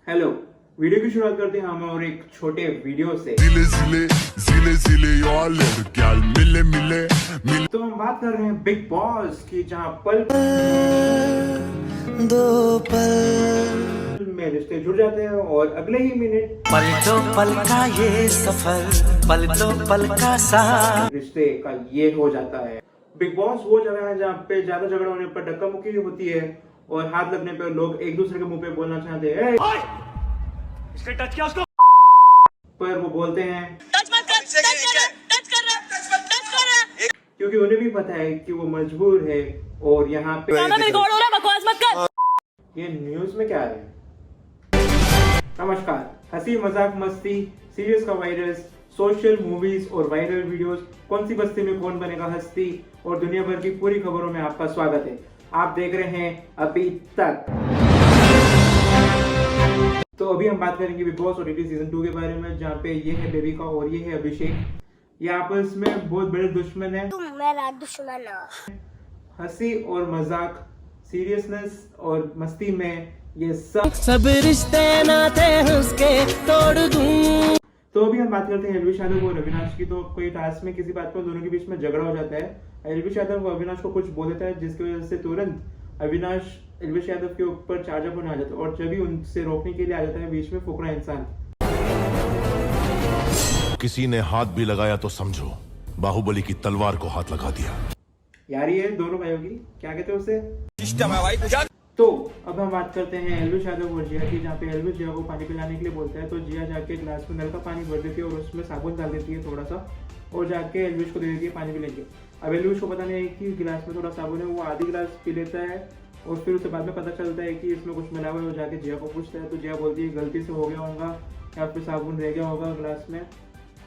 Hello. Video की शुरुआत करते हैं हम और एक छोटे वीडियो से। तो हम बात कर रहे हैं बिग बॉस की, जहां पल दो पल में रिश्ते जुड़ जाते हैं और अगले ही मिनट पल दो पल का ये सफर, पल दो पल का साथ, रिश्ते का ये हो जाता है। बिग बॉस वो जगह है जहाँ पे ज्यादा झगड़ा होने पर धक्का मुक्की होती है और हाथ लगने पर लोग एक दूसरे के मुंह पे बोलना चाहते हैं, इसने टच किया उसको, पर वो बोलते हैं टच मत कर, टच कर रहा। क्योंकि उन्हें भी पता है कि वो मजबूर है। और यहाँ पे रिकॉर्ड हो रहा है, बकवास मत कर। ये न्यूज में क्या है? नमस्कार। हंसी मजाक मस्ती सीरियस का वायरस, सोशल मूवीज और वायरल वीडियोस, कौन सी बस्ती में कौन बनेगा हस्ती और दुनिया भर की पूरी खबरों में आपका स्वागत है। आप देख रहे हैं अभी तक। तो अभी हम बात करेंगे बिग बॉस ओटीटी सीजन 2 के बारे में, जहाँ पे ये है बेबिका और ये है अभिषेक। ये आपस में बहुत बड़े दुश्मन है। तुम मेरा दुश्मन हो। हंसी और मजाक, सीरियसनेस और मस्ती में ये सब रिश्ते नाते उसके तोड़ दूं। तो अभी हम बात करते हैं एलविश यादव और अविनाश की। तो कोई टास्क में किसी बात पर दोनों के बीच में झगड़ा हो जाता है। एलविश यादव अविनाश को कुछ बोल देता है, जिसकी वजह से तुरंत अविनाश एलविश यादव के ऊपर चार्जअप होने आ जाता है और जब भी उनसे रोकने के लिए आ जाता है बीच में फुकरा इंसान। किसी ने हाथ भी लगाया तो समझो बाहुबली की तलवार को हाथ लगा दिया। यार ये दोनों भाइयों की क्या कहते हैं उसे। तो अब हम बात करते हैं एलविश यादव और जिया की, जहाँ पे एलविश जिया को पानी पिलाने के लिए बोलता है। तो जिया जाके ग्लास में नल का पानी भर देती है और उसमें साबुन डाल देती है थोड़ा सा, और जाके एलविश को दे देती है पानी पीने के। अब एलविश को पता नहीं है कि गिलास में थोड़ा साबुन है, वो आधी गिलास पी लेता है और फिर उसके बाद में पता चलता है कि इसमें कुछ मिला हुआ है। वो जाके जिया को पूछता है तो जिया बोलती है गलती से हो गया होगा या फिर साबुन रह गया होगा गिलास में।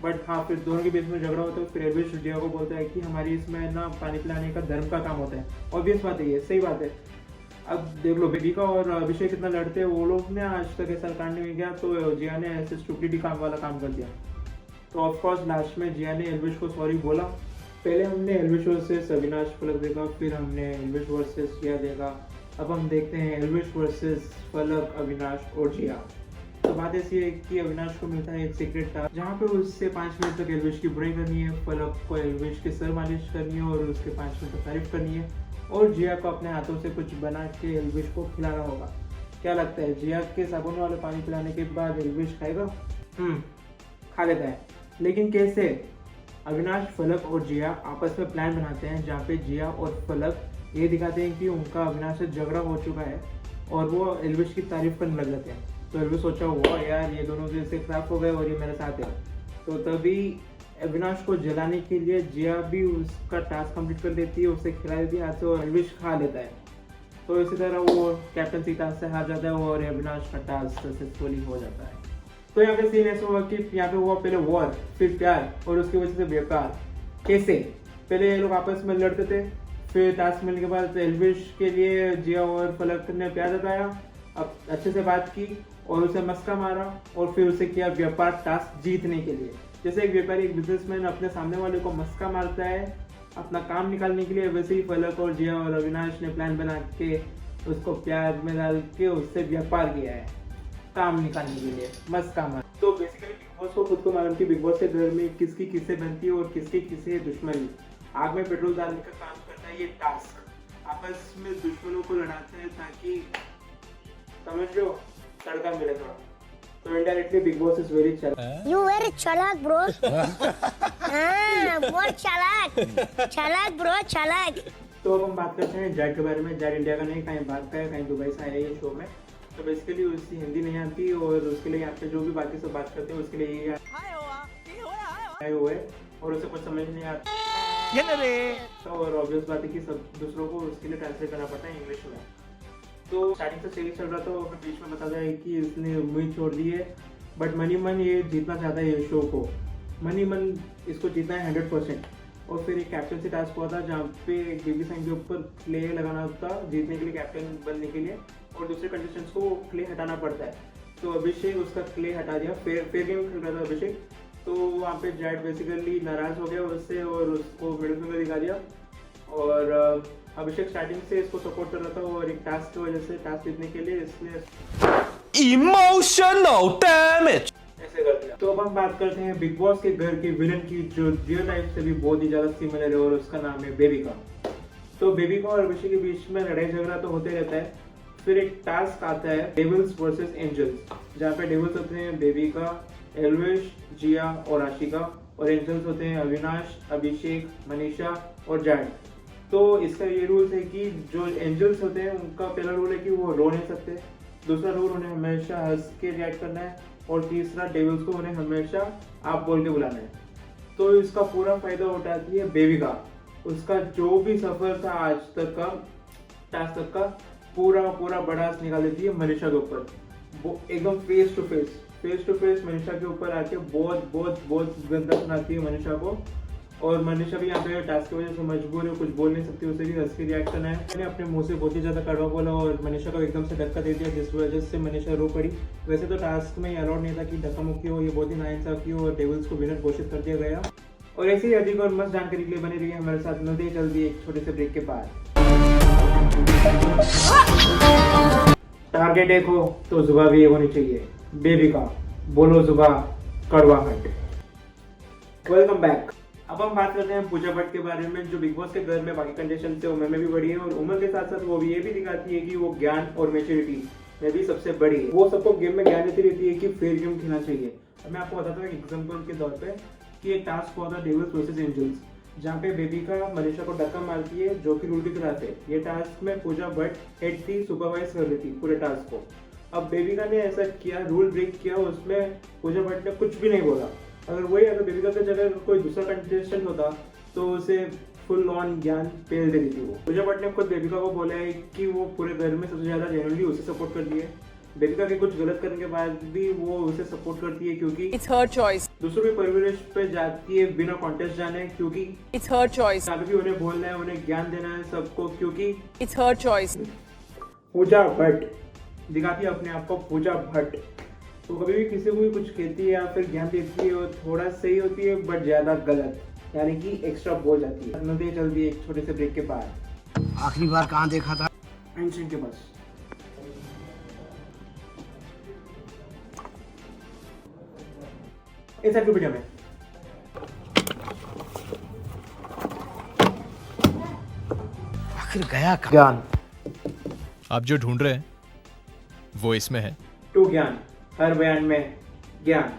बट हाँ, फिर दोनों के बीच में झगड़ा होता है। फिर एलविश जिया को बोलता है कि हमारी इसमें ना पानी पिलाने का धर्म का काम होता है। ऑब्वियस बात है, ये सही बात है। अब देख लो बेबिका और अभिषेक कितना लड़ते हैं, वो लोग ने आज तक ऐसा कांड नहीं किया, तो जिया ने ऐसे स्टूपिडिटी काम वाला काम कर दिया। तो ऑफकोर्स लास्ट में जिया ने एलविश को सॉरी बोला। पहले हमने एलविश वर्सेस अविनाश फलक देखा, फिर हमने एलविश वर्सेस जिया देखा। अब हम देखते हैं एलविश वर्सेस फलक, अविनाश और जिया। तो बात ऐसी है कि अविनाश को मिलता है एक सीक्रेट टास्क, जहाँ पे उससे 5 मिनट तक एलविश की बुराई करनी है, फलक को एलविश की सर मालिश करनी है और उसके 5 मिनट तक तारीफ करनी है, और जिया को अपने हाथों से कुछ बना के एलविश को खिलाना होगा। क्या लगता है, जिया के साबुन वाले पानी पिलाने के बाद एलविश खाएगा? खा लेता है, लेकिन कैसे? अविनाश, फलक और जिया आपस में प्लान बनाते हैं, जहाँ पे जिया और फलक ये दिखाते हैं कि उनका अविनाश से झगड़ा हो चुका है और वो एलविश की तारीफ करने लग जाते हैं। तो एलविश सोचा हुआ यार ये दोनों जैसे खराब हो गए और ये मेरे साथ है। तो तभी अविनाश को जलाने के लिए जिया भी उसका टास्क कंप्लीट कर देती है, उसे खिला देती है हाथ से और एलविश खा लेता है। तो इसी तरह वो कैप्टनसी टास्क से हार जाता है और अविनाश का टास्क सक्सेसफुली हो जाता है। तो यहाँ पे सीन ऐसा हुआ कि यहाँ पे हुआ पहले वॉर, फिर प्यार और उसकी वजह से बेकार। कैसे? पहले ये लोग आपस में लड़ते थे, फिर टास्क मिलने के बाद एलविश के लिए जिया और फलक ने प्यार जताया, अब अच्छे से बात की और उसे मस्का मारा और फिर उसे किया व्यापार टास्क जीतने के लिए। जैसे एक व्यापारी, एक बिजनेसमैन अपने सामने वाले को मस्का मारता है अपना काम निकालने के लिए, वैसे ही फलक और जिया और अविनाश ने प्लान बना के उसको प्यार में डाल के उससे व्यापार किया है काम निकालने के लिए, मस्का मार। तो बेसिकली बिग बॉस को खुद को मालूम कि बिग बॉस के घर में किसकी किससे बनती है और किसकी किससे दुश्मनी। आग में पेट्रोल डालने का काम करता है ये टास्क। आपस में दुश्मनों को लड़ाते हैं ताकि समझ लो तड़का मिले थोड़ा। तो indirectly big boss is very चालाक। You very चालाक ब्रो। हाँ, बहुत चालाक ब्रो, चालाक। तो अब हम बात करते हैं जैक के बारे में। जैक इंडिया का नहीं, कहीं बात का है, कहीं दुबई से आया है ये शो में। तो बेसिकली उसकी हिंदी नहीं आती और उसके लिए यहाँ पे जो भी बाकी सब बात करते हैं उसके लिए ये आए हुए और उसे कुछ समझ नहीं आता। और ऑब्वियस बात है कि सब दूसरों को उसके लिए ट्रांसलेट करना पड़ता है इंग्लिश में। तो स्टार्टिंग से सीरीज चल रहा था और बीच में बताया है कि इसने उम्मीद छोड़ दी है, बट मनी मन ये जीतना चाहता है ये शो को। मनी मन इसको जीतना है 100%। और फिर एक कैप्टनसी टास्क हुआ था जहाँ पे एक बेबी साइन के ऊपर क्ले लगाना था जीतने के लिए, कैप्टन बनने के लिए, और दूसरे कंटेस्टेंट्स को क्ले हटाना पड़ता है। तो अभिषेक उसका क्ले हटा दिया, फेयर गेम खेल रहा था अभिषेक। तो वहाँ पे जैड बेसिकली नाराज हो गया उससे और उसको मिडिल फिंगर दिखा दिया। और अभिषेक स्टार्टिंग से इसको सपोर्ट कर रहा था और एक टास्क की वजह से, टास्क जीतने के लिए इसने Emotional damage. ऐसे कर दिया। तो अब हम बात करते हैं बिग बॉस के घर के विलन की, जो रियल लाइफ से भी बहुत ही ज्यादा सिमिलर है, और उसका नाम है बेबिका। तो बेबिका और अभिषेक के बीच में लड़ाई झगड़ा तो होते रहता है। फिर एक टास्क आता है डेविल्स वर्सेस एंजल्स, जहाँ पे डेविल्स होते हैं बेबिका, एल्विश, जिया और आशिका, और एंजल्स होते हैं अविनाश, अभिषेक, मनीषा और जैड। तो इसका ये रूल है कि जो एंजल्स होते हैं उनका पहला रूल है कि वो रो नहीं सकते, दूसरा रूल उन्हें हमेशा हंस के रिएक्ट करना है, और तीसरा डेविल्स को उन्हें हमेशा आप बोल के बुलाना है। तो इसका पूरा फायदा उठाती है बेबिका। उसका जो भी सफर था आज तक का, टास्क तक का, पूरा बड़ास निकाल देती है मनीषा के ऊपर। वो एकदम फेस टू फेस मनीषा के ऊपर आके बहुत गंदा सुनाती है मनीषा को। और मनीषा भी यहाँ पे टास्क की वजह से मजबूर है, कुछ बोल नहीं सकती, उसे भी हंस के रिएक्ट करना है। मैंने अपने मुंह से बहुत ही ज्यादा कड़वा बोला और मनीषा को एकदम से धक्का दे दिया, जिस वजह से मनीषा रो पड़ी। वैसे तो टास्क में अलाउड नहीं था कि धक्का मुक्की हो, ये बहुत ही नाइंसाफी हो, और डेविल्स को विनर घोषित कर दिया गया। और ऐसी ही अधिक और मस्त जानकारी के लिए बने रहिए हमारे साथ। मिलते ही जल्दी एक छोटे से ब्रेक के बाद। टारगेट एक हो तो जुबान भी एक होनी चाहिए। बेबिका बोलो जुबान कड़वा हट। Welcome back. अब हम बात करते हैं पूजा भट्ट के बारे में, जो बिग बॉस के घर में बाकी कंटेस्टेंट से उम्र में भी बड़ी है, और उम्र के साथ साथ वो भी ये भी दिखाती है कि वो ज्ञान और मैच्योरिटी में भी सबसे बड़ी है। वो सबको गेम में ज्ञान देती रहती है कि फेयर गेम खेलना चाहिए। अब मैं आपको बताता हूँ एग्जाम्पल के तौर पे कि एक टास्क हुआ था डेविल्स वर्सेस एंजल्स, जहाँ पे बेबिका मनीषा को धक्का मारती है, जो कि रूल की खिलाफ है। ये टास्क में पूजा भट्ट हेड थी, सुपरवाइज कर रही थी पूरे टास्क को। अब बेबिका ने ऐसा किया, रूल ब्रेक किया, उसमें पूजा भट्ट ने कुछ भी नहीं बोला। अगर बेबिका की जगह कोई दूसरा कंटेस्टेंट होता तो उसे फुल ऑन ज्ञान पेल दे देती। वो पूजा भट्ट ने खुद बेबिका को बोला है कि वो पूरे घर में सबसे ज्यादा जेन्युइनली उसे सपोर्ट करती है। बेबिका के कुछ गलत करने के बाद भी वो उसे सपोर्ट करती है, क्योंकि इट्स हर चॉइस। दूसरों की परवरिश पे जाती है बिना कॉन्टेस्ट जाने, क्योंकि इट्स हर चॉइस। अभी भी उन्हें बोलना है, उन्हें ज्ञान देना है सबको, क्योंकि it's her choice. Pooja Bhatt दिखाती है अपने आप को पूजा भट्ट। तो कभी भी किसी को भी कुछ कहती है या फिर ज्ञान देती है, वो थोड़ा सही होती है बट ज्यादा गलत, यानी कि एक्स्ट्रा बोल जाती है। नदी जल्दी एक छोटे से ब्रेक के बाद। आखिरी बार कहाँ देखा था? आइंस्टाइन के पास। एनसाइक्लोपीडिया में। आखिर गया कहाँ? ज्ञान आप जो ढूंढ रहे हैं वो इसमें है। टू ज्ञान, हर बयान में ज्ञान।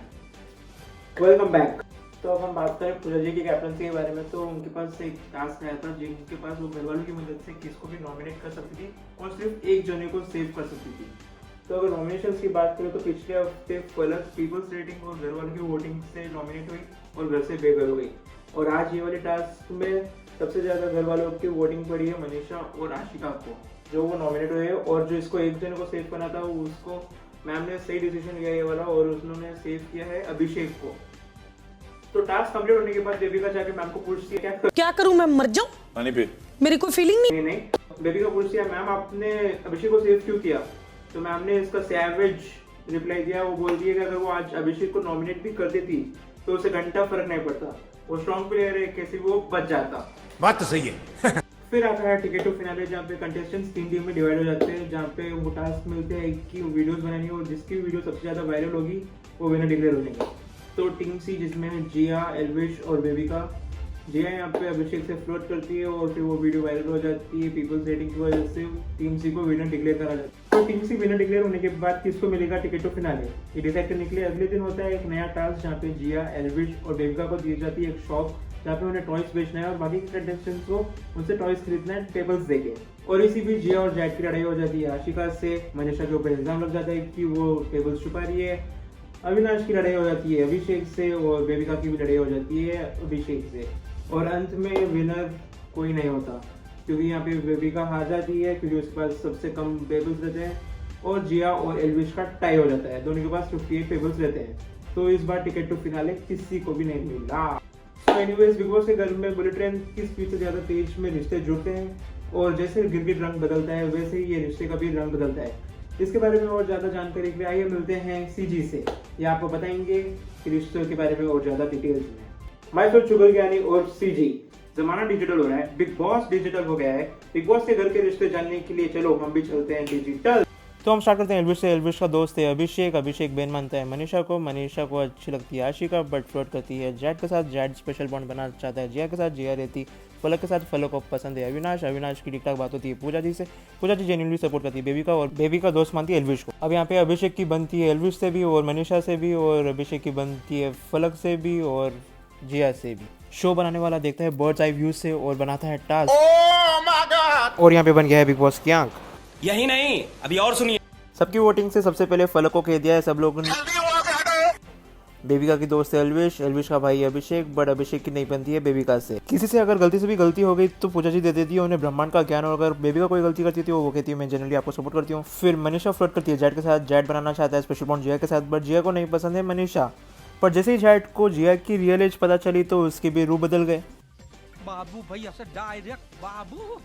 Welcome back. तो अब हम बात करें पूजा जी की कैप्टनसी के बारे में। तो उनके पास एक टास्क आया था जिनके पास वो घर वालों की मदद से किसको भी नॉमिनेट कर सकती थी और सिर्फ एक जने को सेव कर सकती थी। तो अगर नॉमिनेशन की बात करें तो पिछले हफ्ते फलक पीपल्स रेटिंग और घर वालों की वोटिंग से नॉमिनेट हुई और घर से बेघर हो गई। और आज ये वाले टास्क में सबसे ज्यादा घर वालों की वोटिंग पड़ी है मनीषा और आशिका को, जो वो नॉमिनेट हुए। और जो इसको एक जने को सेव करना था उसको मैम ने सही डिसीजन लिया ये वाला, और उन्होंने सेव किया है अभिषेक को। तो टास्क कंप्लीट होने के बाद बेबिका जाके मैम को पूछती है क्या करूं, मैं मर जाऊं? पानी पे मेरी कोई फीलिंग नहीं। नहीं बेबिका पूछती है मैम आपने अभिषेक को सेव क्यों किया? तो मैम ने इसका सैवेज रिप्लाई दिया। वो बोलती है कि अगर वो आज अभिषेक को नॉमिनेट भी कर देती तो उसे घंटा फर्क नहीं पड़ता, वो स्ट्रॉन्ग प्लेयर है, कैसे भी वो बच जाता। बात तो सही है। फिर आता है टिकट टू फिनाले, जहाँ पे कंटेस्टेंट्स 3 टीम में डिवाइड हो जाते हैं, जहाँ पे वो टास्क मिलते हैं कि वीडियोस बनानी और जिसकी वीडियो सबसे ज्यादा वायरल होगी वो विनर डिक्लेयर हो जाएगा। तो टीम सी जिसमें है जिया, एल्विश और बेबिका। जिया यहाँ पे अभिषेक से फ्लोट करती है और फिर वो वीडियो वायरल हो जाती है पीपल्स रेटिंग की वजह से। टीम सी को विनर डिक्लेयर करा जाता है। तो टीम सी विनर डिक्लेयर होने के बाद किसको मिलेगा टिकट टू फिनाले, ये डिसाइड करने के लिए अगले दिन होता है एक नया टास्क, जहाँ पे जिया, एल्विश और बेबिका को दी जाती है एक शॉप, जहाँ पे उन्हें टॉयज बेचना है और बाकी के कंटेस्टेंट्स को उनसे टॉयज खरीदना है टेबल्स देके। और इसी बीच जिया और जैड की लड़ाई हो जाती है आशिका से। मनीषा के ऊपर इल्जाम लग जाता है कि वो टेबल्स छुपा रही है। अविनाश की लड़ाई हो जाती है अभिषेक से, और बेबिका की भी लड़ाई हो जाती है अभिषेक से। और अंत में विनर कोई नहीं होता, क्योंकि यहाँ पे बेबिका हार जाती है क्योंकि उसके पास सबसे कम टेबल्स रहते हैं, और जिया और एल्विश का टाई हो जाता है, दोनों के पास 58 टेबल्स रहते हैं। तो इस बार टिकट टू फिनाले किसी को भी नहीं मिला। तो एनीवेज बिग बॉस के घर में बुलेट ट्रेन की स्पीड से ज्यादा तेज में रिश्ते जुड़ते हैं, और जैसे गिरगिट रंग बदलता है वैसे ही ये रिश्ते का भी रंग बदलता है। इसके बारे में और ज्यादा जानकारी के लिए आइए मिलते हैं सीजी से, ये आपको बताएंगे कि रिश्तों के बारे में और ज्यादा डिटेल्स में। मैं तो शुगर ज्ञानी और सीजी। जमाना डिजिटल हो रहा है, बिग बॉस डिजिटल हो गया है। बिग बॉस के घर के रिश्ते जानने के लिए चलो हम भी चलते हैं डिजिटल। तो हम स्टार्ट करते हैं एल्विश से। एल्विश का दोस्त है अभिषेक। अभिषेक बहन मानता है मनीषा को। मनीषा को अच्छी लगती है आशिका, बट फ्लर्ट करती है जैड के साथ। जैड स्पेशल बॉन्ड बनाना चाहता है जिया के साथ। जिया रहती फलक के साथ। फलक को पसंद है अविनाश। अविनाश की ठीक ठाक बात होती है पूजा जी से। पूजा जी जेन्युइनली सपोर्ट करती है बेबी का, और बेबी का दोस्त मानती है एल्विश को। अब यहाँ पे अभिषेक की बनती है एल्विश से भी और मनीषा से भी, और अभिषेक की बनती है फलक से भी और जिया से भी। शो बनाने वाला देखता है बर्ड्स आई व्यू से और बनाता है टास्क। और यहाँ पे बन गया है बिग बॉस की आंख। यही नहीं, अभी और सुनिए। सबकी वोटिंग से सबसे पहले फलक को कह दिया है सब लोगों ने। बेबिका की दोस्त है एल्विश। एल्विश का भाई अभिषेक, बट अभिषेक की नहीं बनती है बेबिका से। किसी से अगर गलती से भी गलती हो गई तो पूजा जी दे देती है उन्हें ब्रह्मांड का ज्ञान, और अगर बेबिका कोई गलती करती थी वो कहती है मैं जनरली आपको सपोर्ट करती हूँ। फिर मनीषा फ्लर्ट करती है जैड के साथ। जैड बनाना चाहता है स्पेशल बॉन्ड जिया के साथ, बट जिया को नहीं पसंद है मनीषा। पर जैसे ही जैड को जिया की रियल एज पता चली तो उसके भी रूप बदल गए। बाबू भैया से डायरेक्ट बाबू,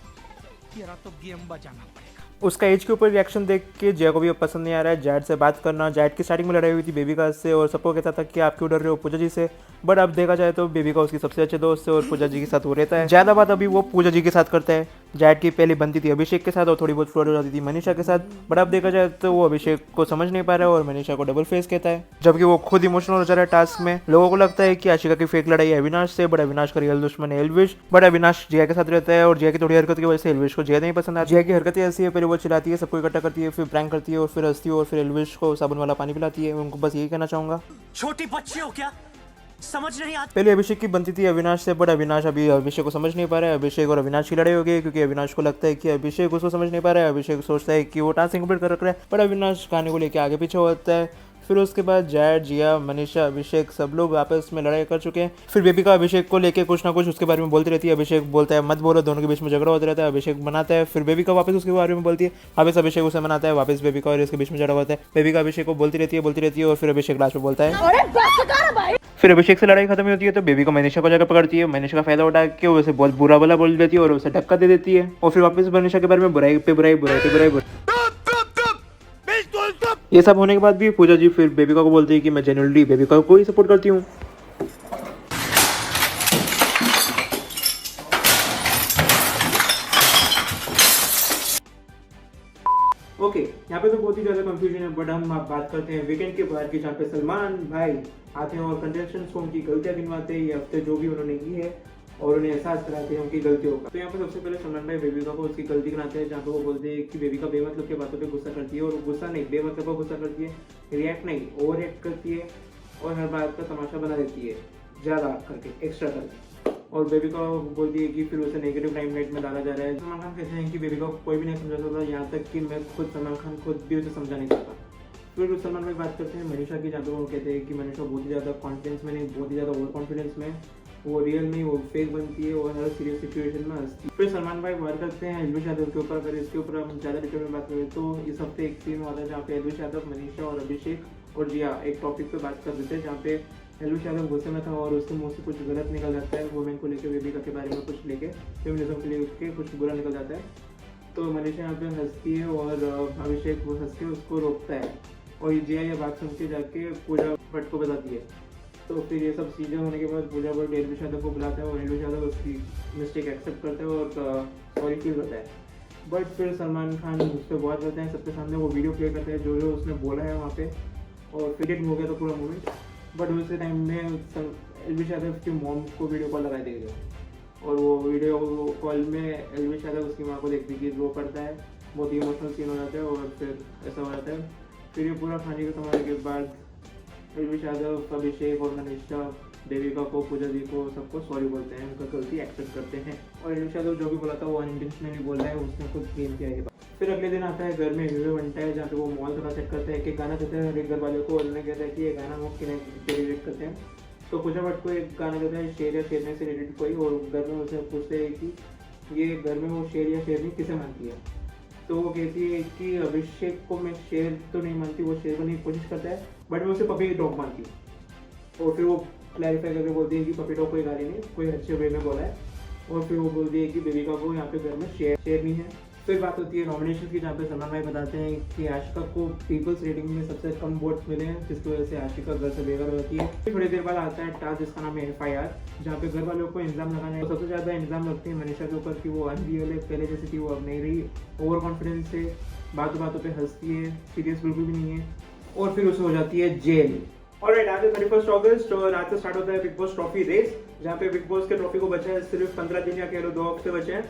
तेरा तो गेम बजाना पड़ेगा। उसका एज के ऊपर रिएक्शन देख के जिया को भी अब पसंद नहीं आ रहा है जैड से बात करना। जैड की स्टार्टिंग में लड़ाई हुई थी बेबिका से और सबको कहता था कि आप क्यों डर रहे हो पूजा जी से, बट अब देखा जाए तो बेबिका उसकी सबसे अच्छे दोस्त है और पूजा जी के साथ वो रहता है। ज़्यादा बात अभी वो पूजा जी के साथ करता है। जैड की पहले बनती थी अभिषेक के साथ और थोड़ी बहुत फ्लर्ट हो जाती थी मनीषा के साथ, बट अब देखा जाए तो वो अभिषेक को समझ नहीं पा रहा है और मनीषा को डबल फेस कहता है, जबकि वो खुद इमोशनल हो जा रहा है टास्क में। लोगों को लगता है कि आशिका की फेक लड़ाई है अविनाश से, बट अविनाश का रियल दुश्मन है एल्विश। बट अविनाश जिया के साथ रहता है और जिया की थोड़ी हरकत की वजह से एल्विश को जिया नहीं पसंद आता। जिया की हरकतें ऐसी है, पहले वो चिल्लाती है, सबको इकट्ठा करती है, फिर प्रैंक करती है और फिर हंसती है और फिर एल्विश को साबुन वाला पानी पिलाती है। उनको बस यही कहना चाहूंगा, छोटी बच्ची हो क्या, समझ नहीं आती। पहले अभिषेक की बनती थी अविनाश से, बट अविनाश अभी अभिषेक को समझ नहीं पा रहा है। अभिषेक और अविनाश की लड़ाई हो गई क्योंकि अविनाश को लगता है कि अभिषेक उसको समझ नहीं पा रहा है। अभिषेक सोचता है कि वो टास्क कंप्लीट कर रखा है, बट अविनाश खाने को लेकर आगे पीछे होता है। फिर उसके बाद जैड, जिया, मनीषा, अभिषेक सब लोग आपस में लड़ाई कर चुके हैं। फिर बेबिका अभिषेक को लेके कुछ ना कुछ उसके बारे में बोलती रहती है। अभिषेक बोलता है मत बोलो, दोनों के बीच में झगड़ा होता रहता है। अभिषेक मनाता है, फिर बेबिका वापस उसके बारे में बोलती है, वापस अभिषेक उसे मनाता है, वापस बेबिका और इसके बीच में झगड़ा होता है। बेबिका अभिषेक को बोलती रहती है और फिर अभिषेक लास्ट में बोलता है। फिर अभिषेक से लड़ाई खत्म होती है तो बेबिका मनीषा को जाकर पकड़ती है। मनीषा का फायदा उठा के उसे बहुत बुरा भला बोल देती है और उसे धक्का दे देती है और फिर वापस मनीषा के बारे में बुराई पे बुराई। ये सब होने के बाद भी पूजा जी फिर बेबिका को बोलती है कि मैं जेन्युइनली बेबिका को ही सपोर्ट करती हूँ। ओके, यहाँ पे तो बहुत ही ज्यादा कंफ्यूजन है, बट हम आप बात करते हैं वीकेंड के बाहर की, जहाँ पे सलमान भाई आते हैं और कंटेस्टेंट्स को उनकी गलतियां गिनवाते हैं ये हफ्ते जो भी उन्होंने की है और उन्हें एहसास कराते हैं उनकी गलतियों का। तो यहाँ पे सबसे पहले सलमान भाई बेबिका को उसकी गलती गिनाते हैं, जहाँ पे वो बोलते हैं कि बेबिका बेमतलब के बातों पे गुस्सा करती है, और गुस्सा नहीं बेमतलब का गुस्सा करती है, रिएक्ट नहीं ओवर रिएक्ट करती है और हर बात का तमाशा बना देती है ज़्यादा करके, एक्स्ट्रा करके। और बेबिका बोलती है कि फिर उसे नेगेटिव लाइमलाइट में डाला जा रहा है। सलमान खान कहते हैं कि बेबिका को कोई भी नहीं समझा सकता, यहाँ तक कि मैं खुद सलमान खान खुद भी उसे समझा नहीं सकता। फिर सलमान भाई बात करते हैं मनीषा की, जहाँ पे वो कहते हैं कि मनीषा बहुत ही ज़्यादा कॉन्फिडेंस में नहीं, बहुत ही ज़्यादा ओवर कॉन्फिडेंस में, वो रियल में वो फेक बनती है और हर सीरियस सिचुएशन में हंसती है। फिर सलमान भाई बात करते हैं एल्विश यादव के ऊपर। अगर इसके ऊपर हम ज़्यादा डिटेल में बात करें तो इस हफ्ते एक सीन हुआ था जहाँ पे एल्विश यादव, मनीषा और अभिषेक और जिया एक टॉपिक पे बात कर रहे थे, जहाँ पे एल्विश यादव गुस्से में था और उसके मुंह से कुछ गलत निकल जाता है, वुमेन को लेकर, बेबिका के बारे में कुछ लेके, फेमिनिज्म के लिए कुछ बुरा निकल जाता है। तो मनीषा यहाँ पे हंसती है और अभिषेक वो हंस के उसको रोकता है और जिया ये बात सुन के जाके पूजा भट्ट को बताती है। तो फिर ये सब चीज़ें होने के बाद पूजा भट्ट एल्विश यादव को बुलाता है और एल्विश यादव उसकी मिस्टेक एक्सेप्ट करता है और सॉरी फील करता है। बट फिर सलमान खान उस पर बहुत करते हैं, सबके सामने वो वीडियो प्ले करते हैं जो उसने बोला है वहाँ पे, और फिर हो गया तो पूरा मूवमेंट। बट उसी टाइम में एल्विश यादव की मॉम को वीडियो कॉल लगाई देगी और वो वीडियो कॉल में एल्विश यादव उसकी माँ को देखती कि रो पड़ता है, बहुत ही इमोशनल सीन हो जाता है और फिर ऐसा हो जाता है। फिर ये पूरा खाने के समय के बाद एल्विश यादव, अभिषेक और मनीषा बेबिका को, पूजा जी को, सबको सॉरी बोलते हैं, उनका गलती एक्सेप्ट करते हैं और एल्विश यादव जो भी बोला था वो अनइंटेंशनली बोल रहा है, उसने खुद गेम किया है। फिर अगले दिन आता है घर में वीडियो बनता है जहाँ पे वो मॉल थोड़ा सेट करते हैं, कि गाना देते हैं हर एक घर वालों को, उन्होंने कहता है कि ये गाना वो डेडिकेट करते हैं। तो पूजा भट्ट को एक गाना देता है शेर या शेरनी से रिलेटेड कोई, और घर में उसे पूछते हैं कि ये घर में वो शेर या शेरनी किसे मानती है। तो वो कहती है कि अभिषेक को मैं शेर तो नहीं मानती, वो शेर बनने की कोशिश करता है, बट मैं उसे पपी डॉग मानती हूँ। और फिर वो क्लैरिफाई करके बोलती है कि पपी डॉग कोई गाली नहीं, कोई अच्छे वे में बोला है। और फिर वो बोलती है कि बेबिका को यहाँ पे घर में शेरनी है। फिर बात होती है नॉमिनेशन की, जहाँ पे सलमान भाई बताते हैं कि आशिका को पीपल्स रेटिंग में सबसे कम वोट्स मिले हैं, जिसकी वजह से आशिका घर से बेघर हो जाती है। फिर थोड़ी देर बाद आता है टास्क जिसका नाम है FIR, जहाँ पे घर वालों को इल्ज़ाम लगाने है। सबसे ज़्यादा इल्ज़ाम लगते हैं मनीषा के ऊपर कि वो अनरियल है, पहले जैसे कि वो अब नहीं रही, ओवर कॉन्फिडेंस है बातों बातों पे हंसती है, सीरियस बिल्कुल भी नहीं है, और फिर उसे हो जाती है जेल। ऑलराइट, आज है 31 अगस्त और आज से स्टार्ट होता है बिग बॉस ट्रॉफी रेस, जहाँ पे बिग बॉस के ट्रॉफी को बचा है सिर्फ 15 दिन या कह लो 2 हफ्ते बचे हैं।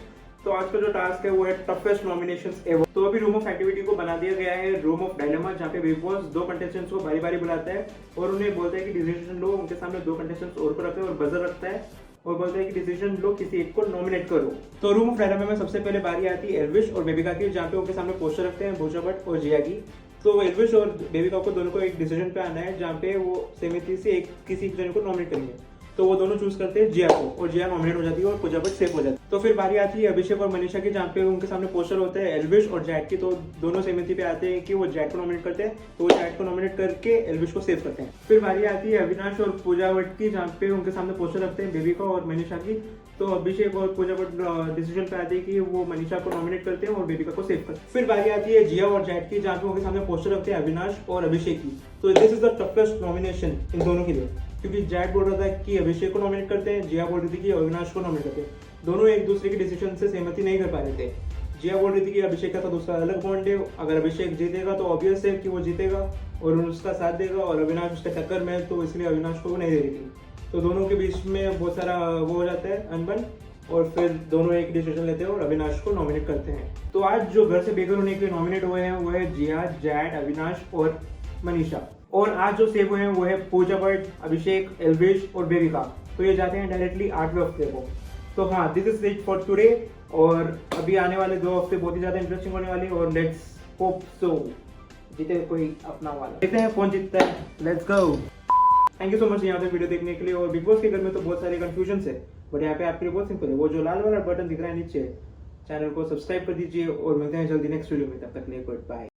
तो आज का जो टास्क है वो है टफेस्ट नॉमिनेशंस एवर। तो अभी रूम ऑफ एक्टिविटी को बना दिया गया है रूम ऑफ डायलेमा, जहाँ पे बिग बॉस 2 कंटेस्टेंट्स को बारी बारी बुलाता है और उन्हें बोलता है कि डिसीजन लो। उनके सामने 2 कंटेस्टेंट्स और को रखते हैं और बजर रखता है और बोलता है कि डिसीजन लो, किसी एक को नॉमिनेट करो। तो रूम ऑफ डायलेमा में सबसे पहले बारी आती है एल्विश और बेबिका की, जहाँ पे उनके सामने पोस्टर रखते हैं भूषा भट्ट और जिया की। तो एल्विश और बेबिका को दोनों को एक डिसीजन पे आना है, जहाँ पे वो सहमति से किसी एक जन को नॉमिनेट करेंगे। तो वो दोनों चूज करते हैं जिया को और जिया नॉमिनेट हो जाती है और पूजा भट्ट सेफ हो जाती है। तो फिर बारी आती है अभिषेक और मनीषा की, जहाँ पे उनके सामने पोस्टर होते हैं एल्विश और जैट की। तो दोनों सहमति पे आते हैं कि वो जैट को नॉमिनेट करते हैं, तो वो जैट को नॉमिनेट करके एल्विश को सेव करते हैं। फिर बारी आती है अविनाश और पूजा भट्ट की, जहाँ पे उनके सामने पोस्टर रखते हैं बेबिका और मनीषा की। तो अभिषेक और पूजा भट्ट डिसीजन पे आते हैं कि वो मनीषा को नॉमिनेट करते हैं और बेबिका को सेव करते हैं। फिर बारी आती है जिया और जैट की, जहाँ पे उनके सामने पोस्टर रखते हैं अविनाश और अभिषेक की। तो this is the toughest nomination इन दोनों के लिए, क्योंकि जैट बोल रहा था कि अभिषेक को नॉमिनेट करते हैं, जिया बोल रही थी कि अविनाश को नॉमिनेट करते हैं। दोनों एक दूसरे के डिसीजन से सहमति नहीं कर पा रहे थे। जिया बोल रही थी कि अभिषेक का तो दूसरा अलग बॉन्ड है, अगर अभिषेक जीतेगा तो ऑब्वियस है कि वो जीतेगा और उसका साथ देगा, और अविनाश उसके टक्कर में है तो इसलिए अविनाश को नहीं दे रही थी। तो दोनों के बीच में बहुत सारा वो हो जाता है अनबन, और फिर दोनों एक डिसीजन लेते हैं और अविनाश को नॉमिनेट करते हैं। तो आज जो घर से बेघर होने के लिए नॉमिनेट हुए हैं वो है जिया, जैट, अविनाश और मनीषा। और आज जो सेव हुए हैं वो है पूजा भट्ट, अभिषेक, एल्विश और बेबिका। तो ये जाते हैं डायरेक्टली 8वें हफ्ते को। तो हाँ, this is it for today. और अभी आने वाले 2 हफ्ते बहुत ही ज्यादा इंटरेस्टिंग होने वाले, और लेट्स होप सो जीते कोई अपना वाला। देखते हैं कौन जीतता है, let's go. Thank you so much यहाँ पे वीडियो देखने के लिए। और बिग बॉस के घर में तो बहुत सारे कंफ्यूजन है, बट यहाँ पे आपके लिए बहुत सिंपल है। वो जो लाल वाला बटन दिख रहा है नीचे, चैनल को सब्सक्राइब कर दीजिए और मिलते हैं जल्दी नेक्स्ट वीडियो में। तब तक के लिए गुड बाय।